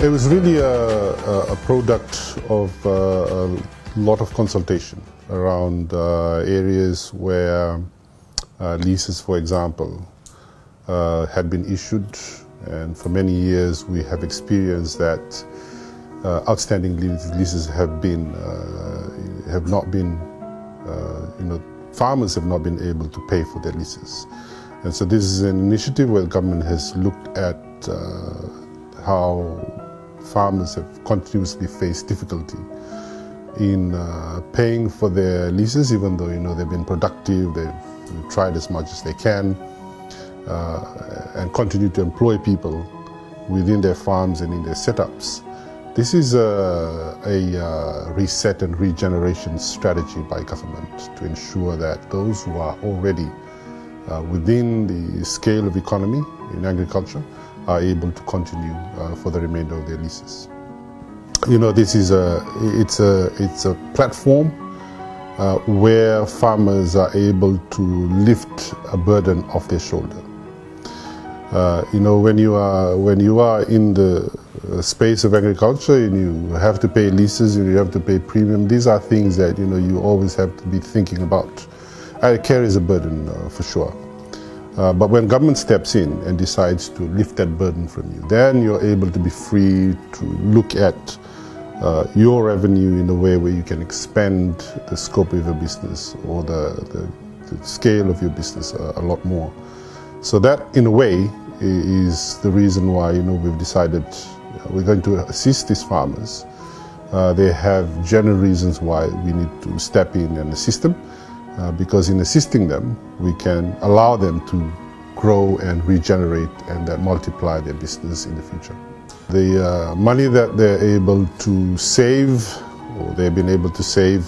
It was really a product of a lot of consultation around areas where leases, for example, had been issued, and for many years we have experienced that outstanding leases have not been, farmers have not been able to pay for their leases. And so this is an initiative where the government has looked at how farmers have continuously faced difficulty in paying for their leases, even though they've been productive, they've tried as much as they can, and continue to employ people within their farms and in their setups. This is a reset and regeneration strategy by government to ensure that those who are already within the scale of economy in agriculture are able to continue for the remainder of their leases. This is it's a platform where farmers are able to lift a burden off their shoulder. When you are in the space of agriculture and you have to pay leases and you have to pay premium, these are things that you always have to be thinking about. It carries a burden for sure. But when government steps in and decides to lift that burden from you, then you're able to be free to look at your revenue in a way where you can expand the scope of your business or the scale of your business a lot more. So that, in a way, is the reason why we've decided we're going to assist these farmers. They have general reasons why we need to step in and assist them. Because in assisting them, we can allow them to grow and regenerate and then multiply their business in the future. The money that they're able to save, or they've been able to save,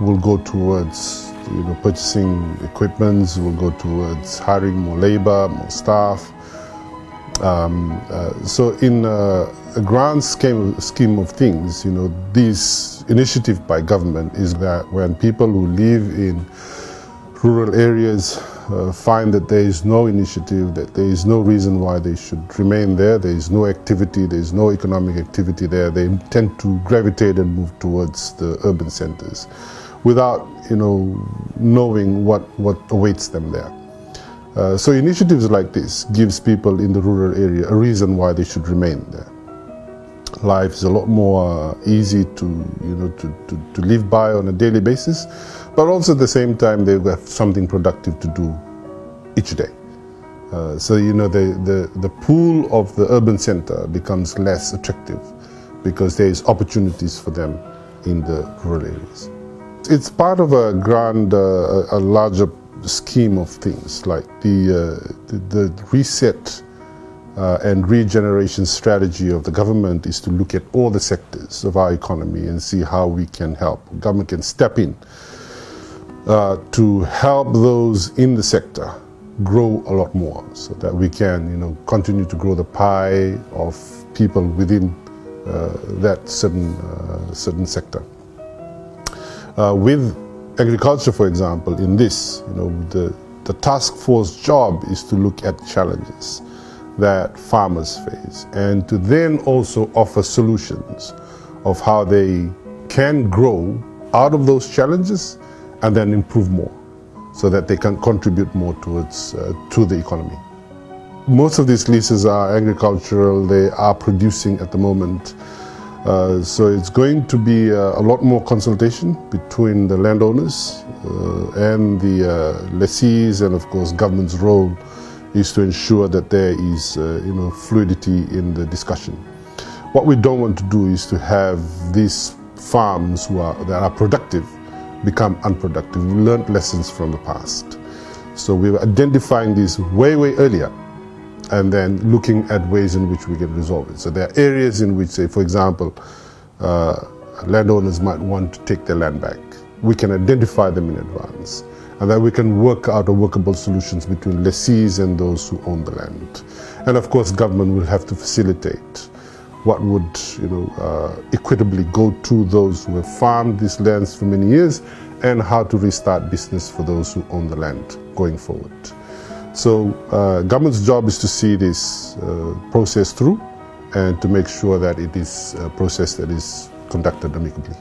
will go towards purchasing equipment, will go towards hiring more labor, more staff. So in a grand scheme of things, this initiative by government is that when people who live in rural areas find that there is no initiative, that there is no reason why they should remain there, there is no activity, there is no economic activity there, they tend to gravitate and move towards the urban centers without knowing what awaits them there. So initiatives like this gives people in the rural area a reason why they should remain there. Life is a lot more easy to live by on a daily basis, but also at the same time they have something productive to do each day. So the pool of the urban center becomes less attractive because there is opportunities for them in the rural areas. It's part of a grand, a larger scheme of things, like the reset and regeneration strategy of the government is to look at all the sectors of our economy and see how we can help. Government can step in to help those in the sector grow a lot more, so that we can continue to grow the pie of people within that certain sector. With agriculture, for example, in this, the task force job is to look at challenges that farmers face and to then also offer solutions of how they can grow out of those challenges and then improve more so that they can contribute more towards to the economy. Most of these leases are agricultural, they are producing at the moment. So it's going to be a lot more consultation between the landowners and the lessees, and of course government's role is to ensure that there is fluidity in the discussion. What we don't want to do is to have these farms that are productive become unproductive. We learned lessons from the past. So we were identifying this way earlier, and then looking at ways in which we can resolve it. So there are areas in which, say, for example, landowners might want to take their land back. We can identify them in advance, and then we can work out workable solutions between lessees and those who own the land. And of course, government will have to facilitate what would equitably go to those who have farmed these lands for many years, and how to restart business for those who own the land going forward. So government's job is to see this process through and to make sure that it is a process that is conducted amicably.